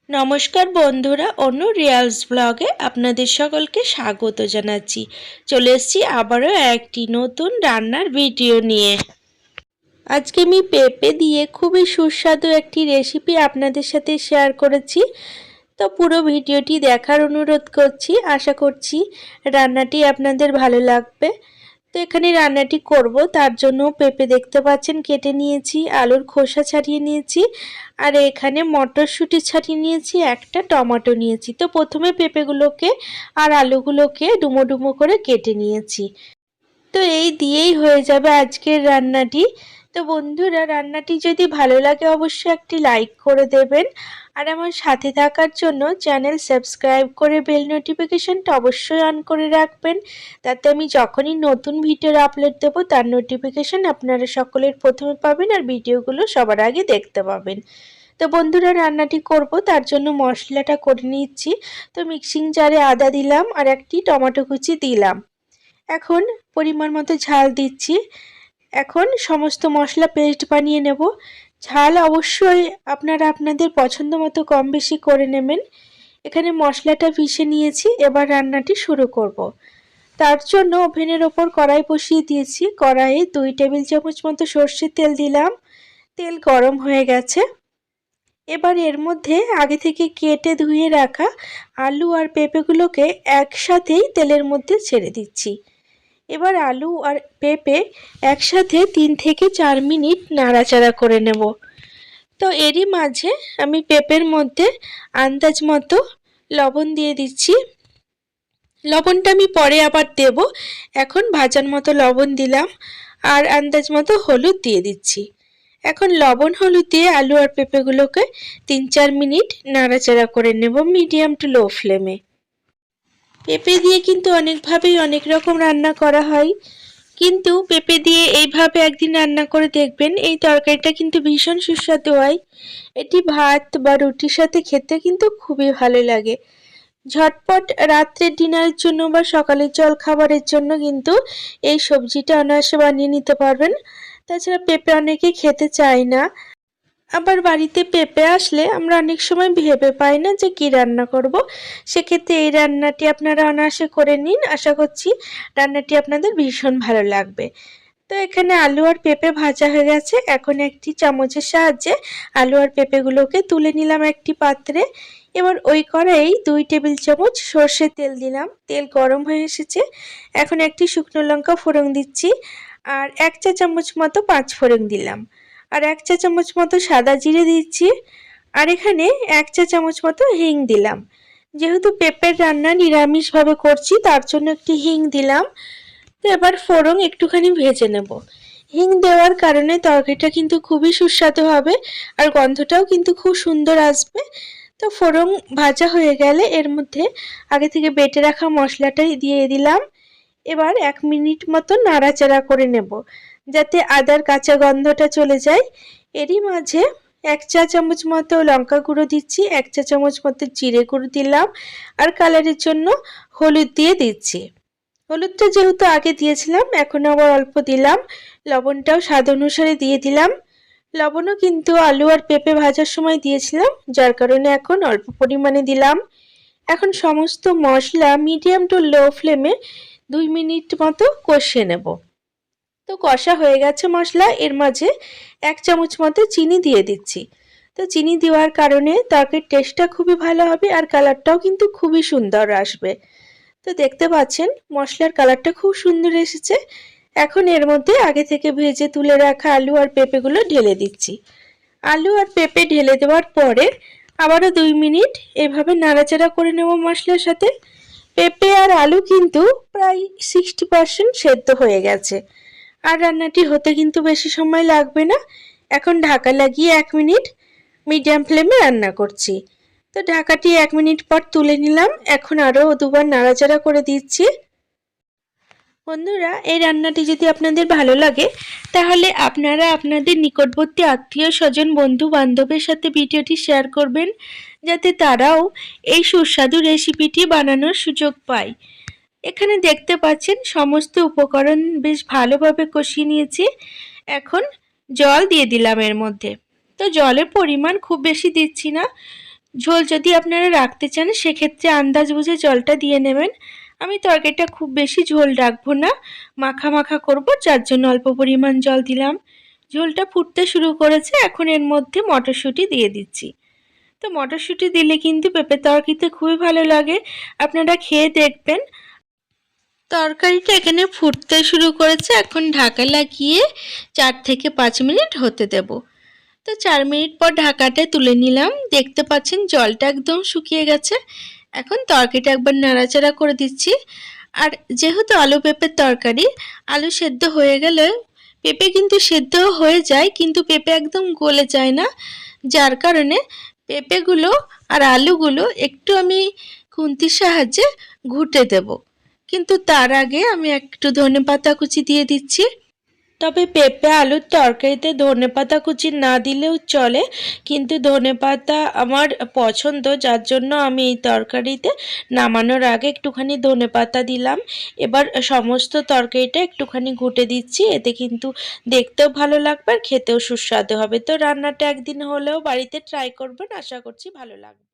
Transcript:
নমস্কার বন্ধুরা, অনু রিয়ালস ব্লগে আপনাদের সকলকে স্বাগত জানাচ্ছি। চলে এসেছি আবারও একটি নতুন রান্নার ভিডিও নিয়ে। আজকে আমি পেঁপে দিয়ে খুবই সুস্বাদু একটি রেসিপি আপনাদের সাথে শেয়ার করেছি। তো পুরো ভিডিওটি দেখার অনুরোধ করছি। আশা করছি রান্নাটি আপনাদের ভালো লাগবে। তো এখানে রান্নাটি করব, তার জন্য পেঁপে দেখতে পাচ্ছেন কেটে নিয়েছি, আলুর খোসা ছাড়িয়ে নিয়েছি, আর এখানে মটরশুঁটি ছাড়িয়ে নিয়েছি, একটা টমেটো নিয়েছি। তো প্রথমে পেঁপেগুলোকে আর আলুগুলোকে ডুমো ডুমো করে কেটে নিয়েছি। তো এই দিয়েই হয়ে যাবে আজকের রান্নাটি। তো বন্ধুরা, রান্নাটি যদি ভালো লাগে অবশ্যই একটি লাইক করে দেবেন, আর আমার সাথে থাকার জন্য চ্যানেল সাবস্ক্রাইব করে বেল নোটিফিকেশনটা অবশ্যই অন করে রাখবেন, তাতে আমি যখনই নতুন ভিডিও আপলোড দেবো তার নোটিফিকেশন আপনারা সকলের প্রথমে পাবেন আর ভিডিওগুলো সবার আগে দেখতে পাবেন। তো বন্ধুরা, রান্নাটি করব তার জন্য মশলাটা করে নিচ্ছি। তো মিক্সিং জারে আদা দিলাম আর একটি টমেটো কুচি দিলাম। এখন পরিমাণ মতো ঝাল দিচ্ছি। এখন সমস্ত মশলা পেস্ট বানিয়ে নেব। ঝাল অবশ্যই আপনারা আপনাদের পছন্দ মতো কম বেশি করে নেবেন। এখানে মশলাটা পিষে নিয়েছি, এবার রান্নাটি শুরু করব। তার জন্য ওভেনের ওপর কড়াই বসিয়ে দিয়েছি। কড়াইয়ে 2 টেবিল চামচ মতো সর্ষের তেল দিলাম। তেল গরম হয়ে গেছে। এবার এর মধ্যে আগে থেকে কেটে ধুয়ে রাখা আলু আর পেঁপেগুলোকে একসাথেই তেলের মধ্যে ছেড়ে দিচ্ছি। এবার আলু আর পেঁপে একসাথে 3 থেকে 4 মিনিট নাড়াচাড়া করে নেব। তো এরই মাঝে আমি পেঁপের মধ্যে আন্দাজ মতো লবণ দিয়ে দিচ্ছি। লবণটা আমি পরে আবার দেব, এখন ভাজার মতো লবণ দিলাম, আর আন্দাজ মতো হলুদ দিয়ে দিচ্ছি। এখন লবণ হলুদ দিয়ে আলু আর পেঁপেগুলোকে 3-4 মিনিট নাড়াচাড়া করে নেব মিডিয়াম টু লো ফ্লেমে। পেঁপে দিয়ে কিন্তু অনেকভাবেই অনেক রকম রান্না করা হয়, কিন্তু পেঁপে দিয়ে এইভাবে একদিন রান্না করে দেখবেন। এই তরকারিটা কিন্তু ভীষণ সুস্বাদু হয়। এটি ভাত বা রুটির সাথে খেতে কিন্তু খুবই ভালো লাগে। ঝটপট রাত্রের ডিনারের জন্য বা সকালের জল খাবারের জন্য কিন্তু এই সবজিটা অনায়াসে বানিয়ে নিতে পারবেন। তাছাড়া পেঁপে অনেকে খেতে চায় না। আবার বাড়িতে পেঁপে আসলে আমরা অনেক সময় ভেবে পাই না যে কি রান্না করব। সেক্ষেত্রে এই রান্নাটি আপনারা অনায়াসে করে নিন। আশা করছি রান্নাটি আপনাদের ভীষণ ভালো লাগবে। তো এখানে আলু আর পেঁপে ভাজা হয়ে গেছে। এখন একটি চামচের সাহায্যে আলু আর পেঁপেগুলোকে তুলে নিলাম একটি পাত্রে। এবার ওই কড়াইয়ে 2 টেবিল চামচ সর্ষের তেল দিলাম। তেল গরম হয়ে এসেছে। এখন একটি শুকনো লঙ্কা ফোড়ন দিচ্ছি, আর 1 চা চামচ মতো 5 ফোড়ন দিলাম, আর 1 চা চামচ মতো সাদা জিরে দিচ্ছি, আর এখানে 1 চা চামচ মতো হিং দিলাম। যেহেতু পেঁপের রান্না নিরামিষভাবে করছি তার জন্য একটি হিং দিলাম। তো এবার ফোড়ন একটুখানি ভেজে নেব। হিং দেওয়ার কারণে তরকারিটা কিন্তু খুবই সুস্বাদু হবে, আর গন্ধটাও কিন্তু খুব সুন্দর আসবে। তো ফোড়ন ভাজা হয়ে গেলে এর মধ্যে আগে থেকে বেটে রাখা মশলাটাই দিয়ে দিলাম। এবার 1 মিনিট মতো নাড়াচাড়া করে নেব, যাতে আদার কাঁচা গন্ধটা চলে যায়। এরই মাঝে 1 চা চামচ মতো লঙ্কা গুঁড়ো দিচ্ছি, 1 চা চামচ মতো জিরে গুঁড়ো দিলাম, আর কালারের জন্য হলুদ দিয়ে দিচ্ছি। হলুদটা যেহেতু আগে দিয়েছিলাম এখন আবার অল্প দিলাম। লবণটাও স্বাদ অনুসারে দিয়ে দিলাম। লবণও কিন্তু আলু আর পেঁপে ভাজার সময় দিয়েছিলাম, যার কারণে এখন অল্প পরিমাণে দিলাম। এখন সমস্ত মশলা মিডিয়াম টু লো ফ্লেমে 2 মিনিট মতো কষিয়ে নেব। তো কষা হয়ে গেছে মশলা, এর মাঝে 1 চামচ মতো চিনি দিয়ে দিচ্ছি। তো চিনি দেওয়ার কারণে তরকারির টেস্টটা খুবই ভালো হবে, আর কালারটাও কিন্তু খুবই সুন্দর আসবে। তো দেখতে পাচ্ছেন মশলার কালারটা খুব সুন্দর এসেছে। এখন এর মধ্যে আগে থেকে ভেজে তুলে রাখা আলু আর পেঁপেগুলো ঢেলে দিচ্ছি। আলু আর পেঁপে ঢেলে দেওয়ার পরে আবারও 2 মিনিট এভাবে নাড়াচাড়া করে নেব মশলার সাথে। পেঁপে আর আলু কিন্তু প্রায় 60% সেদ্ধ হয়ে গেছে, আর রান্নাটি হতে কিন্তু বেশি সময় লাগবে না। এখন ঢাকা লাগিয়ে 1 মিনিট মিডিয়াম ফ্লেমে রান্না করছি। তো ঢাকাটি 1 মিনিট পর তুলে নিলাম। এখন আরও দুবার নাড়াচাড়া করে দিচ্ছি। বন্ধুরা, এই রান্নাটি যদি আপনাদের ভালো লাগে তাহলে আপনারা আপনাদের নিকটবর্তী আত্মীয় স্বজন বন্ধু বান্ধবের সাথে ভিডিওটি শেয়ার করবেন, যাতে তারাও এই সুস্বাদু রেসিপিটি বানানোর সুযোগ পায়। এখানে দেখতে পাচ্ছেন সমস্ত উপকরণ বেশ ভালোভাবে কষিয়ে নিয়েছি। এখন জল দিয়ে দিলাম এর মধ্যে। তো জলের পরিমাণ খুব বেশি দিচ্ছি না, ঝোল যদি আপনারা রাখতে চান সেক্ষেত্রে আন্দাজ বুঝে জলটা দিয়ে নেবেন। আমি তরকারিটা খুব বেশি ঝোল রাখবো না, মাখা মাখা করব, যার জন্য অল্প পরিমাণ জল দিলাম। ঝোলটা ফুটতে শুরু করেছে, এখন এর মধ্যে মটরশুঁটি দিয়ে দিচ্ছি। তো মটরশুঁটি দিলে কিন্তু পেঁপের তরকারিতে খুবই ভালো লাগে, আপনারা খেয়ে দেখবেন। তরকারিটা এখানে ফুটতে শুরু করেছে, এখন ঢাকা লাগিয়ে 4 থেকে 5 মিনিট হতে দেব। তো 4 মিনিট পর ঢাকাটা তুলে নিলাম, দেখতে পাচ্ছেন জলটা একদম শুকিয়ে গেছে। এখন তরকারিটা একবার নাড়াচাড়া করে দিচ্ছি। আর যেহেতু আলু পেঁপের তরকারি, আলু সেদ্ধ হয়ে গেলে পেঁপে কিন্তু সেদ্ধ হয়ে যায়, কিন্তু পেঁপে একদম গলে যায় না, যার কারণে পেঁপেগুলো আর আলুগুলো একটু আমি খুন্তির সাহায্যে ঘুটে দেব। কিন্তু তার আগে আমি একটু ধনেপাতা কুচি দিয়ে দিচ্ছি। তবে পেঁপে আলুর তরকারিতে ধনেপাতা কুচি না দিলেও চলে, কিন্তু ধনেপাতা আমার পছন্দ, যার জন্য আমি এই তরকারিতে নামানোর আগে একটুখানি ধনেপাতা দিলাম। এবার সমস্ত তরকারিটা একটুখানি ঘুটে দিচ্ছি, এতে কিন্তু দেখতেও ভালো লাগবে আর খেতেও সুস্বাদু হবে। তো রান্নাটা একদিন হলেও বাড়িতে ট্রাই করবেন, আশা করছি ভালো লাগবে।